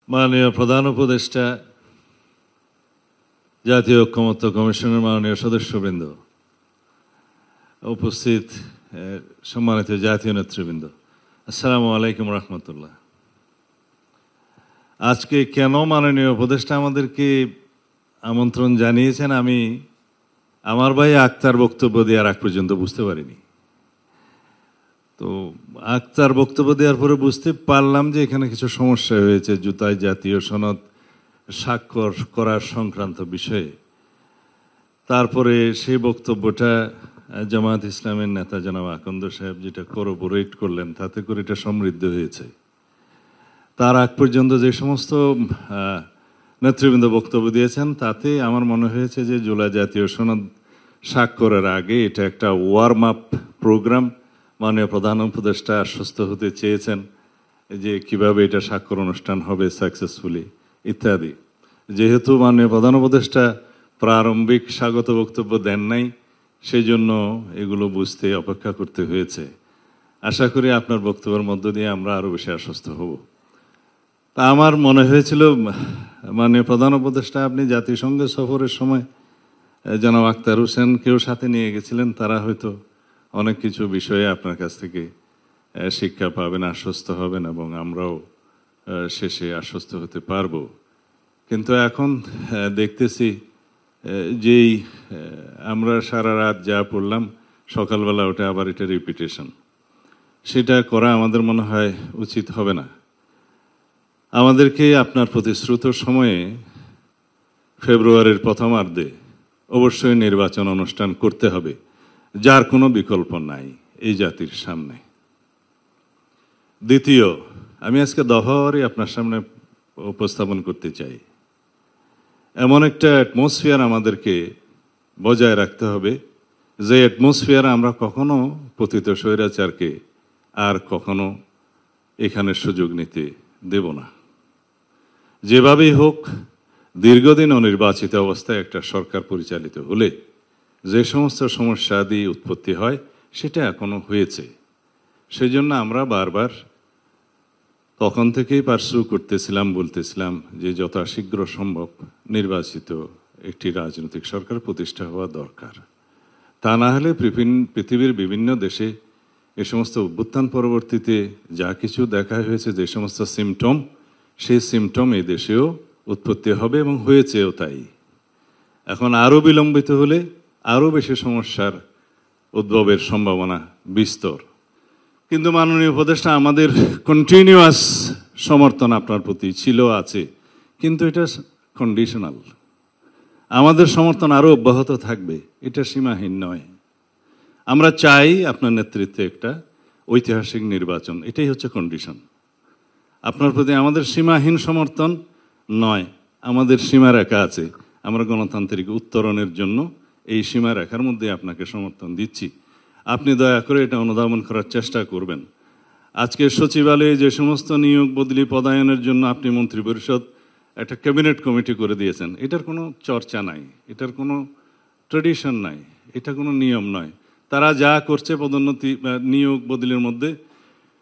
মাননীয় প্রধান উপদেষ্টা, জাতীয় ঐক্যমত্য কমিশনের মাননীয় সদস্যবৃন্দ, উপস্থিত সম্মানিত জাতীয় নেতৃবৃন্দ, আসসালামু আলাইকুম রহমতুল্লাহ। আজকে কেন মাননীয় উপদেষ্টা আমাদেরকে আমন্ত্রণ জানিয়েছেন আমি আমার ভাই আক্তার বক্তব্য দেওয়ার আগ পর্যন্ত বুঝতে পারিনি। তো আক্তার বক্তব্য দেওয়ার পরে বুঝতে পারলাম যে এখানে কিছু সমস্যা হয়েছে জুতায় জাতীয় সনদ স্বাক্ষর করার সংক্রান্ত বিষয়ে। তারপরে সেই বক্তব্যটা জামায়াত ইসলামের নেতা জনাব আকন্দ সাহেব যেটা কোরোবোরেট করলেন, তাতে করে এটা সমৃদ্ধ হয়েছে। তার আগ পর্যন্ত যে সমস্ত নেতৃবৃন্দ বক্তব্য দিয়েছেন তাতে আমার মনে হয়েছে যে জুলাই জাতীয় সনদ স্বাক্ষরের আগে এটা একটা ওয়ার্ম আপ প্রোগ্রাম। মাননীয় প্রধান উপদেষ্টা আশ্বস্ত হতে চেয়েছেন যে কিভাবে এটা স্বাক্ষর অনুষ্ঠান হবে সাকসেসফুলি ইত্যাদি। যেহেতু মাননীয় প্রধান উপদেষ্টা প্রারম্ভিক স্বাগত বক্তব্য দেন নাই, সেই জন্য এগুলো বুঝতে অপেক্ষা করতে হয়েছে। আশা করি আপনার বক্তব্যের মধ্য দিয়ে আমরা আরও বেশি আশ্বস্ত হব। তা আমার মনে হয়েছিল মাননীয় প্রধান উপদেষ্টা আপনি জাতিসংঘ সফরের সময় জনাব আক্তার হোসেনকেও সাথে নিয়ে গেছিলেন, তারা হয়তো অনেক কিছু বিষয়ে আপনার কাছ থেকে শিক্ষা পাবেন, আশ্বস্ত হবেন এবং আমরাও শেষে আশ্বস্ত হতে পারব। কিন্তু এখন দেখতেছি যেই আমরা সারা রাত যা পড়লাম সকালবেলা ওটা আবার এটা রিপিটেশন, সেটা করা আমাদের মনে হয় উচিত হবে না। আমাদেরকে আপনার প্রতিশ্রুত সময়ে ফেব্রুয়ারির প্রথমার্ধে অবশ্যই নির্বাচন অনুষ্ঠান করতে হবে, যার কোনো বিকল্প নাই এই জাতির সামনে। দ্বিতীয়, আমি আজকে দফাওয়ারি আপনার সামনে উপস্থাপন করতে চাই। এমন একটা অ্যাটমসফিয়ার আমাদেরকে বজায় রাখতে হবে যে অ্যাটমসফিয়ার আমরা কখনো পতিত স্বৈরাচারকে আর কখনো এখানে সুযোগ নিতে দেব না। যেভাবেই হোক দীর্ঘদিন অনির্বাচিত অবস্থায় একটা সরকার পরিচালিত হলে যে সমস্ত সমস্যা দিয়ে উৎপত্তি হয় সেটা এখনো হয়েছে। সেই জন্য আমরা বারবার তখন থেকেই পার্সু করতেছিলাম, বলতেছিলাম যে যত শীঘ্র সম্ভব নির্বাচিত একটি রাজনৈতিক সরকার প্রতিষ্ঠা হওয়া দরকার। তা না হলে পৃথিবীর বিভিন্ন দেশে এ সমস্ত অভ্যুত্থান পরবর্তীতে যা কিছু দেখা হয়েছে, যে সমস্ত সিমটম, সেই সিমটম এই দেশেও উৎপত্তি হবে এবং হয়েছেও তাই। এখন আরও বিলম্বিত হলে আরও বেশি সমস্যার উদ্ভবের সম্ভাবনা বিস্তর। কিন্তু মাননীয় উপদেষ্টা আমাদের কন্টিনিউয়াস সমর্থন আপনার প্রতি ছিল, আছে, কিন্তু এটা কন্ডিশনাল। আমাদের সমর্থন আরও অব্যাহত থাকবে, এটা সীমাহীন নয়। আমরা চাই আপনার নেতৃত্বে একটা ঐতিহাসিক নির্বাচন, এটাই হচ্ছে কন্ডিশন। আপনার প্রতি আমাদের সীমাহীন সমর্থন নয়, আমাদের সীমারেখা আছে। আমরা গণতান্ত্রিক উত্তরণের জন্য এই সীমারেখার মধ্যে আপনাকে সমর্থন দিচ্ছি। আপনি দয়া করে এটা অনুধাবন করার চেষ্টা করবেন। আজকে সচিবালয়ে যে সমস্ত নিয়োগ বদলি পদায়নের জন্য আপনি মন্ত্রিপরিষদ একটা ক্যাবিনেট কমিটি করে দিয়েছেন, এটার কোনো চর্চা নাই, এটার কোনো ট্রেডিশন নাই, এটা কোনো নিয়ম নয়। তারা যা করছে পদোন্নতি নিয়োগ বদলির মধ্যে,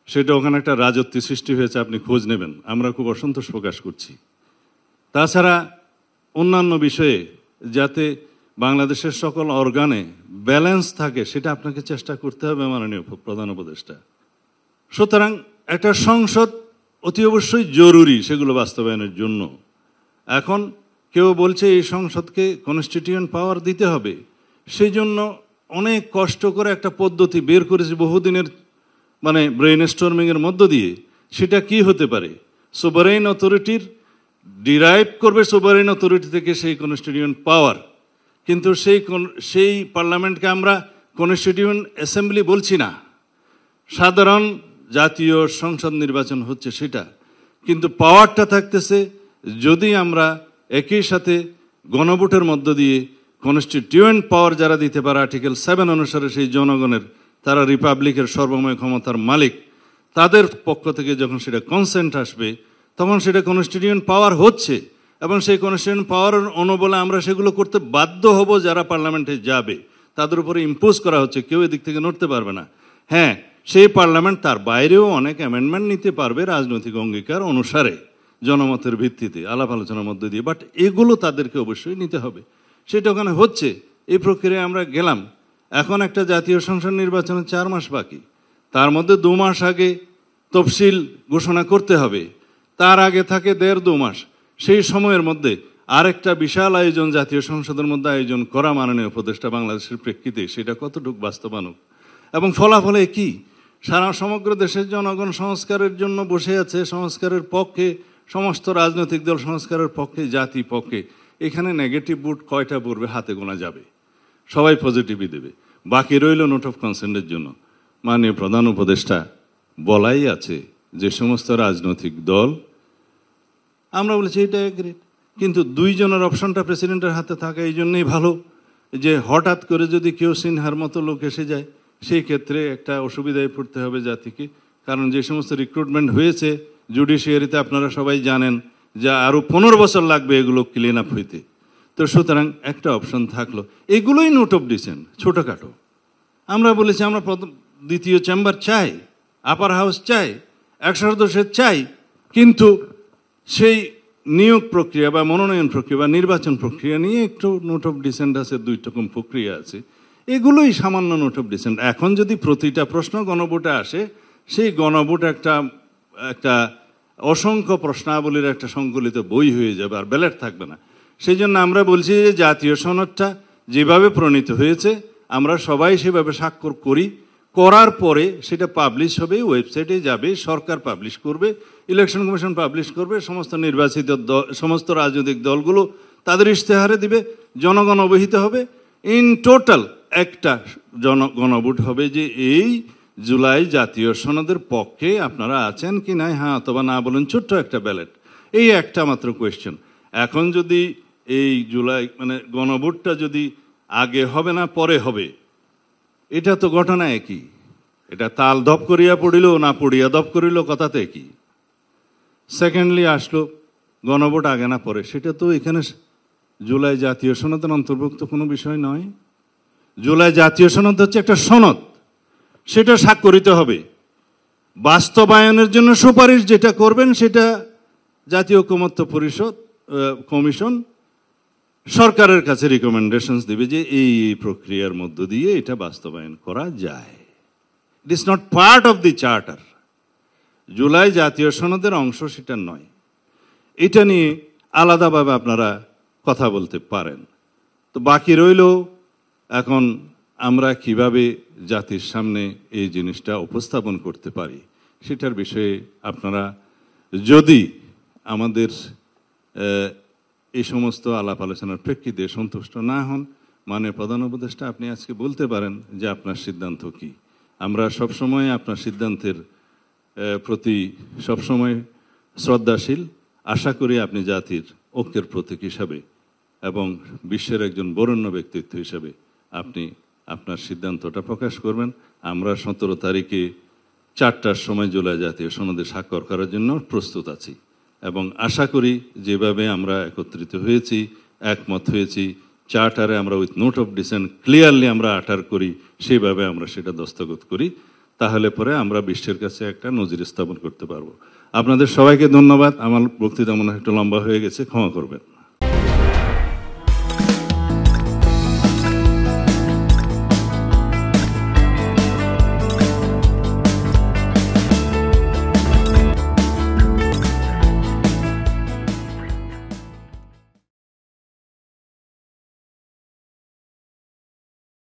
সেটা ওখানে একটা রাজত্ব সৃষ্টি হয়েছে, আপনি খোঁজ নেবেন। আমরা খুব অসন্তোষ প্রকাশ করছি। তাছাড়া অন্যান্য বিষয়ে যাতে বাংলাদেশের সকল অর্গানে ব্যালেন্স থাকে সেটা আপনাকে চেষ্টা করতে হবে মাননীয় প্রধান উপদেষ্টা। সুতরাং একটা সংসদ অতি অবশ্যই জরুরি সেগুলো বাস্তবায়নের জন্য। এখন কেউ বলছে এই সংসদকে কনস্টিটিউয়েন্ট পাওয়ার দিতে হবে, সেই জন্য অনেক কষ্ট করে একটা পদ্ধতি বের করেছে বহুদিনের ব্রেইন স্টর্মিংয়ের মধ্য দিয়ে। সেটা কি হতে পারে? সোভারেইন অথরিটির ডিরাইভ করবে সোভারেইন অথরিটি থেকে সেই কনস্টিটিউয়েন্ট পাওয়ার, কিন্তু সেই পার্লামেন্টকে আমরা কনস্টিটিউয়েন্ট অ্যাসেম্বলি বলছি না, সাধারণ জাতীয় সংসদ নির্বাচন হচ্ছে সেটা। কিন্তু পাওয়ারটা থাকতেছে যদি আমরা একই সাথে গণভোটের মধ্য দিয়ে কনস্টিটিউয়েন্ট পাওয়ার যারা দিতে পারে আর্টিকেল 7 অনুসারে সেই জনগণের, তারা রিপাবলিকের সর্বময় ক্ষমতার মালিক, তাদের পক্ষ থেকে যখন সেটা কনসেন্ট আসবে তখন সেটা কনস্টিটিউয়েন্ট পাওয়ার হচ্ছে এবং সেই কনস্টিটিউয়েন্ট পাওয়ার অনুবলে আমরা সেগুলো করতে বাধ্য হব। যারা পার্লামেন্টে যাবে তাদের উপরে ইম্পোজ করা হচ্ছে, কেউ এদিক থেকে নড়তে পারবে না। হ্যাঁ, সেই পার্লামেন্ট তার বাইরেও অনেক অ্যামেন্ডমেন্ট নিতে পারবে রাজনৈতিক অঙ্গীকার অনুসারে, জনমতের ভিত্তিতে আলাপ আলোচনার মধ্যে দিয়ে, বাট এগুলো তাদেরকে অবশ্যই নিতে হবে। সেটা ওখানে হচ্ছে, এই প্রক্রিয়ায় আমরা গেলাম। এখন একটা জাতীয় সংসদ নির্বাচনের 4 মাস বাকি, তার মধ্যে 2 মাস আগে তফসিল ঘোষণা করতে হবে, তার আগে থাকে 1.5-2 মাস। সেই সময়ের মধ্যে আরেকটা বিশাল আয়োজন জাতীয় সংসদের মধ্যে আয়োজন করা মাননীয় উপদেষ্টা বাংলাদেশের প্রেক্ষিতে সেটা কতটুকু বাস্তবায়ন এবং ফলাফলে কি? সারা সমগ্র দেশের জনগণ সংস্কারের জন্য বসে আছে, সংস্কারের পক্ষে, সমস্ত রাজনৈতিক দল সংস্কারের পক্ষে, জাতি পক্ষে। এখানে নেগেটিভ ভোট কয়টা পড়বে হাতে গোনা যাবে, সবাই পজিটিভই দেবে। বাকি রইল নোট অফ কনসেন্টের জন্য। মাননীয় প্রধান উপদেষ্টা বলাই আছে যে সমস্ত রাজনৈতিক দল, আমরা বলেছি এটা এগ্রিড, কিন্তু 2 জনের অপশনটা প্রেসিডেন্টের হাতে থাকা এই জন্যই ভালো যে হঠাৎ করে যদি কেউ সিনহার মতো লোক এসে যায় সেই ক্ষেত্রে একটা অসুবিধায় পড়তে হবে জাতিকে। কারণ যে সমস্ত রিক্রুটমেন্ট হয়েছে জুডিশিয়ারিতে আপনারা সবাই জানেন যে আরও 15 বছর লাগবে এগুলো ক্লিন আপ হইতে। তো সুতরাং একটা অপশন থাকলো, এগুলোই নোট অফ ডিসেন্ট, ছোটোখাটো। আমরা বলেছি আমরা দ্বিতীয় চেম্বার চাই, আপার হাউস চাই, 100 সদস্যের চাই, কিন্তু সেই নিয়োগ প্রক্রিয়া বা মনোনয়ন প্রক্রিয়া বা নির্বাচন প্রক্রিয়া নিয়ে একটু নোট অফ ডিসেন্ট আছে, 2 রকম প্রক্রিয়া আছে। এগুলোই সামান্য নোট অফ ডিসেন্ট। এখন যদি প্রতিটা প্রশ্ন গণভোটে আসে, সেই গণভোট একটা অসংখ্য প্রশ্নাবলীর একটা সংকলিত বই হয়ে যাবে, আর ব্যালট থাকবে না। সেই জন্য আমরা বলছি যে জাতীয় সনদটা যেভাবে প্রণীত হয়েছে আমরা সবাই সেভাবে স্বাক্ষর করি, করার পরে সেটা পাবলিশ হবে, ওয়েবসাইটে যাবে, সরকার পাবলিশ করবে, ইলেকশন কমিশন পাবলিশ করবে, সমস্ত নির্বাচিত সমস্ত রাজনৈতিক দলগুলো তাদের ইশতেহারে দিবে, জনগণ অবহিত হবে। ইন টোটাল একটা গণভোট হবে যে এই জুলাই জাতীয় সনদের পক্ষে আপনারা আছেন কি না, হ্যাঁ অথবা না বলেন, ছোট্ট একটা ব্যালট। এই একটা মাত্র কোয়েশ্চেন। এখন যদি এই জুলাই গণভোটটা যদি আগে হবে না পরে হবে, এটা তো ঘটনা একই। এটা তাল দপ করিয়া পড়িল না পড়িয়া দপ করিল, কথাতে কি। সেকেন্ডলি আসলো গণভোট আগে না পরে, সেটা তো এখানে জুলাই জাতীয় সনদের অন্তর্ভুক্ত কোনো বিষয় নয়। জুলাই জাতীয় সনদ হচ্ছে একটা সনদ, সেটা স্বাক্ষরিত হবে। বাস্তবায়নের জন্য সুপারিশ যেটা করবেন সেটা জাতীয় ঐকমত্য পরিষদ কমিশন সরকারের কাছে রিকমেন্ডেশনস দেবে যে এই প্রক্রিয়ার মধ্য দিয়ে এটা বাস্তবায়ন করা যায়। It is not part of the charter. July জাতীয় সনদের অংশ সেটা নয়। এটা নিয়ে আলাদাভাবে আপনারা কথা বলতে পারেন। তো বাকি রইল এখন আমরা কিভাবে জাতির সামনে এই জিনিসটা উপস্থাপন করতে পারি সেটার বিষয়ে আপনারা যদি আমাদের এই সমস্ত আলাপ আলোচনার প্রেক্ষিতে সন্তুষ্ট না হন, মানে প্রধান উপদেষ্টা আপনি আজকে বলতে পারেন যে আপনার সিদ্ধান্ত কি। আমরা সবসময় আপনার সিদ্ধান্তের প্রতি সবসময় শ্রদ্ধাশীল। আশা করি আপনি জাতির ঐক্যের প্রতীক হিসাবে এবং বিশ্বের একজন বরেণ্য ব্যক্তিত্ব হিসাবে আপনি আপনার সিদ্ধান্তটা প্রকাশ করবেন। আমরা 17 তারিখে 4টার সময় জুলাই জাতীয় সনদে স্বাক্ষর করার জন্য প্রস্তুত আছি এবং আশা করি যেভাবে আমরা একত্রিত হয়েছি, একমত হয়েছি, চার্টারে আমরা with note of dissent clearly আমরা আটার করি, সেইভাবে আমরা সেটা দস্তখত করি, তাহলে পরে আমরা বিশ্বের কাছে একটা নজির স্থাপন করতে পারবো। আপনাদের সবাইকে ধন্যবাদ। আমার বক্তৃতা মনে হয় একটু লম্বা হয়ে গেছে, ক্ষমা করবেন।